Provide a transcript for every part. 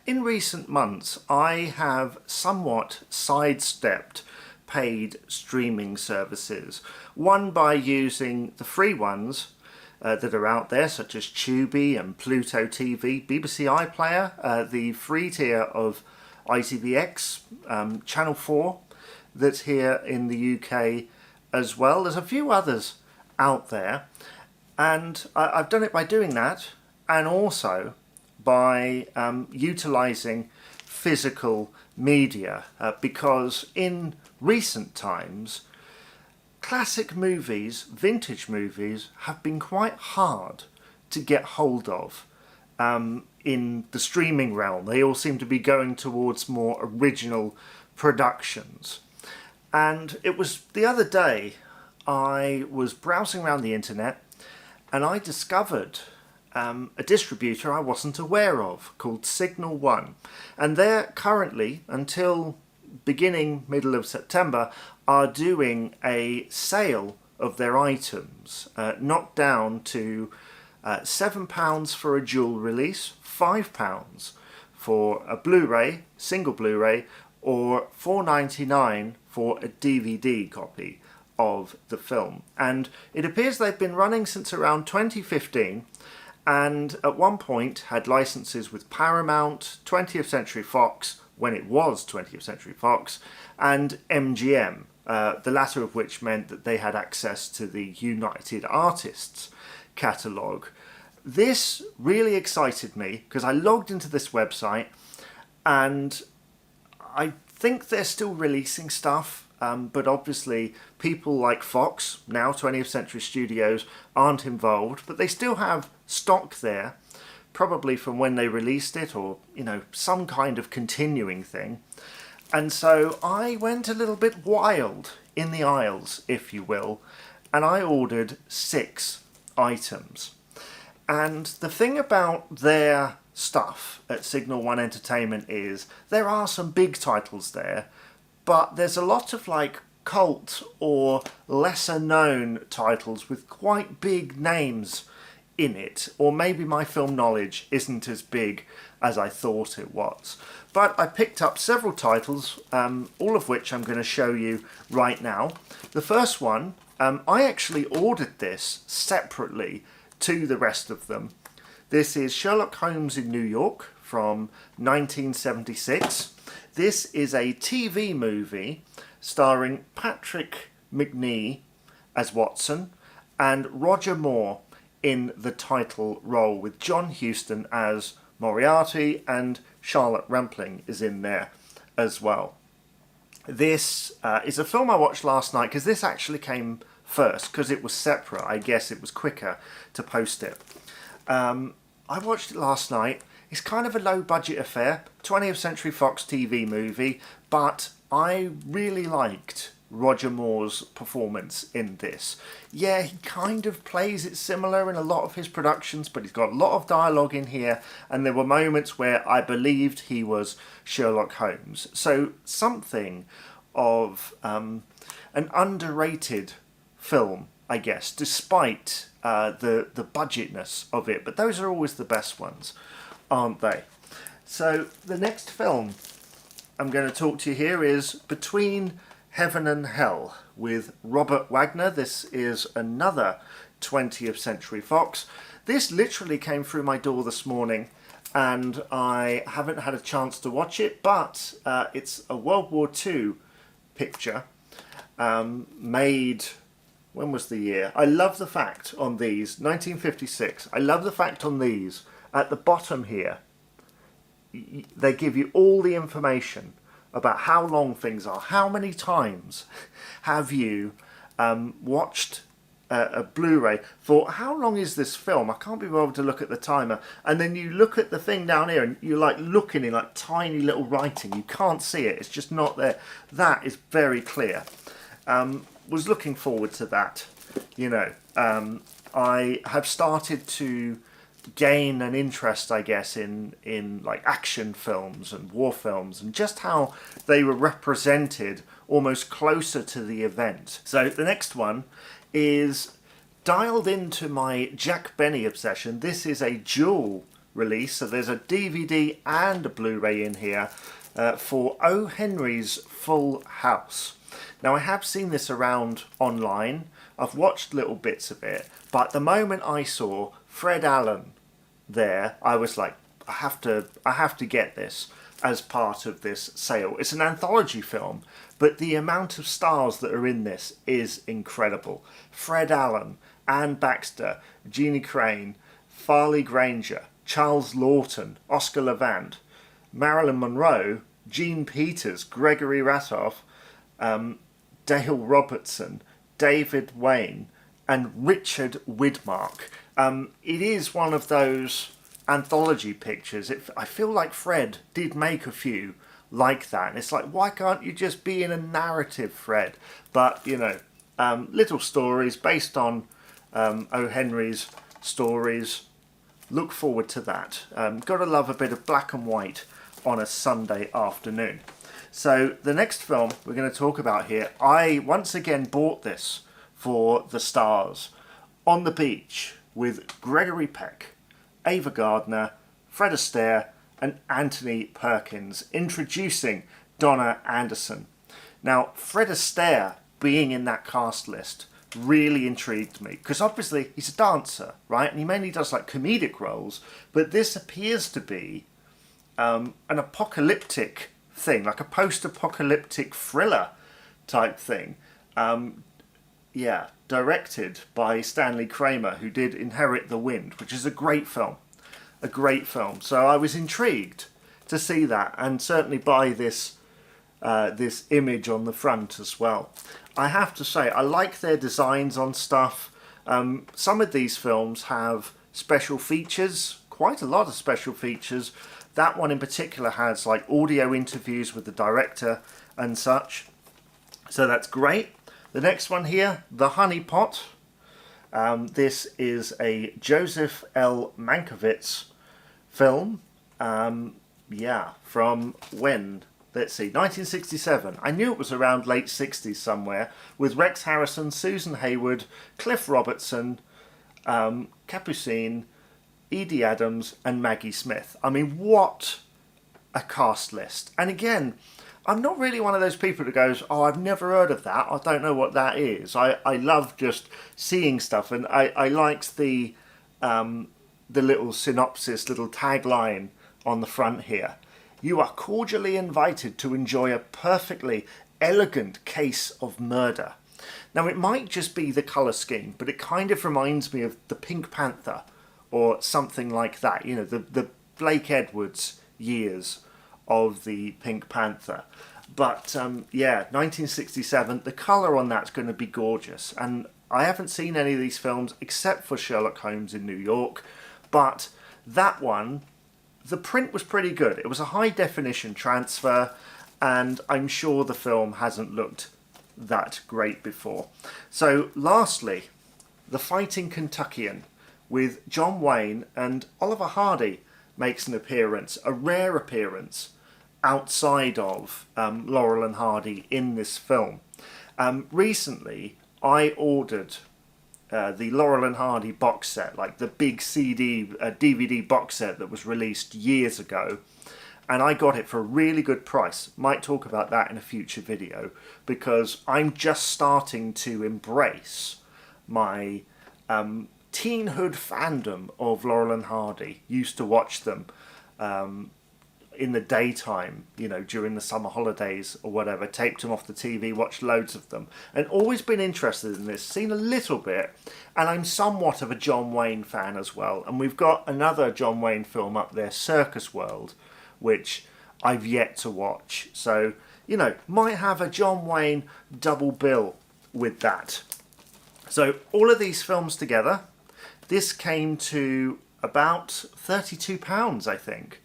in recent months I have somewhat sidestepped paid streaming services. One by using the free ones that are out there, such as Tubi and Pluto TV, BBC iPlayer, the free tier of ITVX, Channel 4 that's here in the UK as well. There's a few others out there, and I've done it by doing that, and also by utilising physical media, because in recent times classic movies, vintage movies, have been quite hard to get hold of in the streaming realm. They all seem to be going towards more original productions. And it was the other day I was browsing around the internet and I discovered a distributor I wasn't aware of called Signal1, and they're currently, until beginning middle of September, are doing a sale of their items, knocked down to £7 for a dual release, £5 for a Blu-ray, single Blu-ray, or £4.99 for a DVD copy of the film. And it appears they've been running since around 2015, and at one point had licenses with Paramount, 20th Century Fox, when it was 20th Century Fox, and MGM, the latter of which meant that they had access to the United Artists catalogue. This really excited me because I logged into this website, and I think they're still releasing stuff, but obviously people like Fox, now 20th Century Studios, aren't involved, but they still have stock there, probably from when they released it, or, you know, some kind of continuing thing. And so I went a little bit wild in the aisles, if you will, and I ordered 6 items. And the thing about their stuff at Signal1 Entertainment is there are some big titles there, but there's a lot of like cult or lesser known titles with quite big names in it, or maybe my film knowledge isn't as big as I thought it was. But I picked up several titles, all of which I'm going to show you right now. The first one, I actually ordered this separately to the rest of them. This is Sherlock Holmes in New York from 1976. This is a TV movie starring Patrick Macnee as Watson and Roger Moore in the title role, with John Huston as Moriarty, and Charlotte Rampling is in there as well. This is a film I watched last night because this actually came first because it was separate. I guess it was quicker to post it. I watched it last night. It's kind of a low budget affair, 20th Century Fox TV movie, but I really liked Roger Moore's performance in this. Yeah, he kind of plays it similar in a lot of his productions, but he's got a lot of dialogue in here, and there were moments where I believed he was Sherlock Holmes. So something of an underrated film, I guess, despite the budgetness of it. But those are always the best ones, aren't they? So the next film I'm going to talk to you here is Between Heaven and Hell with Robert Wagner. This is another 20th Century Fox. This literally came through my door this morning, and I haven't had a chance to watch it, but it's a World War II picture made, when was the year? I love the fact on these, 1956, I love the fact on these, at the bottom here, they give you all the information about how long things are. How many times have you watched a Blu-ray for, how long is this film? I can't be bothered to look at the timer. And then you look at the thing down here and you're like looking in like tiny little writing. You can't see it. It's just not there. That is very clear. Was looking forward to that. You know, I have started to gain an interest, I guess, in like action films and war films, and just how they were represented almost closer to the event. So the next one is dialed into my Jack Benny obsession. This is a dual release. So there's a DVD and a Blu-ray in here for O. Henry's Full House. Now I have seen this around online. I've watched little bits of it, but the moment I saw Fred Allen there, I was like, I have to get this as part of this sale. It's an anthology film, but the amount of stars that are in this is incredible. Fred Allen, Anne Baxter, Jeannie Crane, Farley Granger, Charles Lawton, Oscar Levant, Marilyn Monroe, Gene Peters, Gregory Ratoff, Dale Robertson, David Wayne, and Richard Widmark. It is one of those anthology pictures. I feel like Fred did make a few like that. And it's like, why can't you just be in a narrative, Fred? But, you know, little stories based on O. Henry's stories. Look forward to that. Gotta love a bit of black and white on a Sunday afternoon. So the next film we're going to talk about here, I once again bought this for the stars. On the Beach with Gregory Peck, Ava Gardner, Fred Astaire and Anthony Perkins, introducing Donna Anderson. Now, Fred Astaire being in that cast list really intrigued me, because obviously he's a dancer, right? And he mainly does like comedic roles, but this appears to be an apocalyptic thing, like a post-apocalyptic thriller type thing. Yeah, directed by Stanley Kramer, who did Inherit the Wind, which is a great film. A great film. So I was intrigued to see that, and certainly by this this image on the front as well. I have to say, I like their designs on stuff. Some of these films have special features, quite a lot of special features. That one in particular has like audio interviews with the director and such. So that's great. The next one here, The Honey Pot. This is a Joseph L. Mankiewicz film. Yeah, from when? Let's see, 1967. I knew it was around late 60s somewhere, with Rex Harrison, Susan Hayward, Cliff Robertson, Capucine, Edie Adams and Maggie Smith. I mean, what a cast list. And again, I'm not really one of those people that goes, oh, I've never heard of that, I don't know what that is. I love just seeing stuff, and I liked the little synopsis, little tagline on the front here. You are cordially invited to enjoy a perfectly elegant case of murder. Now, it might just be the colour scheme, but it kind of reminds me of the Pink Panther or something like that. You know, the Blake Edwards years of the Pink Panther. But yeah, 1967, the colour on that's going to be gorgeous. And I haven't seen any of these films except for Sherlock Holmes in New York. But that one, the print was pretty good. It was a high definition transfer, and I'm sure the film hasn't looked that great before. So lastly, The Fighting Kentuckian with John Wayne, and Oliver Hardy makes an appearance, a rare appearance outside of Laurel and Hardy in this film. Recently I ordered the Laurel and Hardy box set, like the big DVD box set that was released years ago, and I got it for a really good price. Might talk about that in a future video, because I'm just starting to embrace my teenhood fandom of Laurel and Hardy. Used to watch them in the daytime, you know, during the summer holidays or whatever, taped them off the TV, watched loads of them, and always been interested in this, seen a little bit, and I'm somewhat of a John Wayne fan as well. And we've got another John Wayne film up there, Circus World, which I've yet to watch. So, you know, might have a John Wayne double bill with that. So all of these films together, this came to about £32, I think,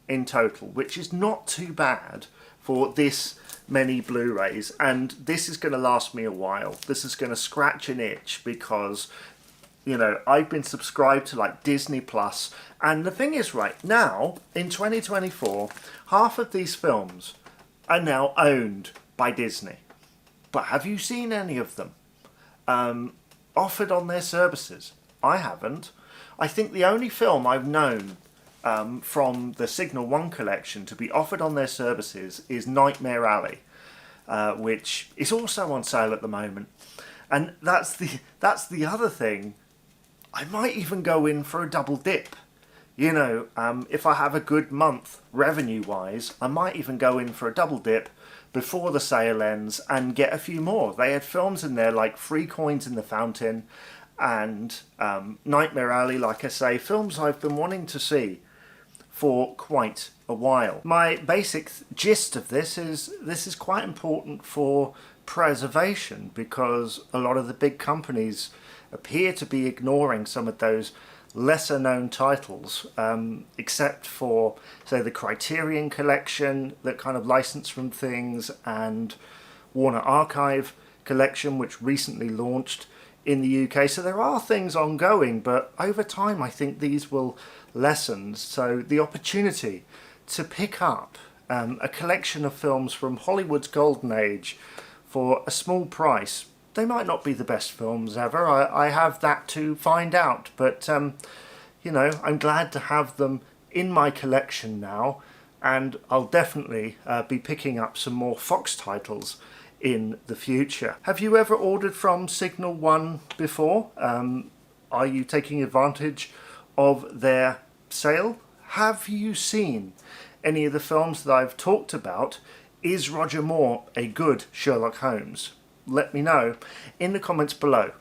in total, which is not too bad for this many Blu-rays. And this is going to last me a while. This is going to scratch an itch, because, you know, I've been subscribed to like Disney Plus, and the thing is, right now in 2024, half of these films are now owned by Disney. But have you seen any of them offered on their services? I haven't. I think the only film I've known from the Signal1 collection to be offered on their services is Nightmare Alley, which is also on sale at the moment. And that's the other thing. I might even go in for a double dip. You know, if I have a good month revenue-wise, I might even go in for a double dip before the sale ends and get a few more. They had films in there like Free Coins in the Fountain and Nightmare Alley, like I say, films I've been wanting to see for quite a while. My basic gist of this is quite important for preservation, because a lot of the big companies appear to be ignoring some of those lesser known titles, except for, say, the Criterion collection that kind of license from things, and Warner Archive collection, which recently launched in the UK. So there are things ongoing, but over time I think these will lessen. So the opportunity to pick up a collection of films from Hollywood's golden age for a small price. They might not be the best films ever, I have that to find out, but you know, I'm glad to have them in my collection now, and I'll definitely be picking up some more Fox titles in the future. Have you ever ordered from Signal1 before? Are you taking advantage of their sale? Have you seen any of the films that I've talked about? Is Roger Moore a good Sherlock Holmes? Let me know in the comments below.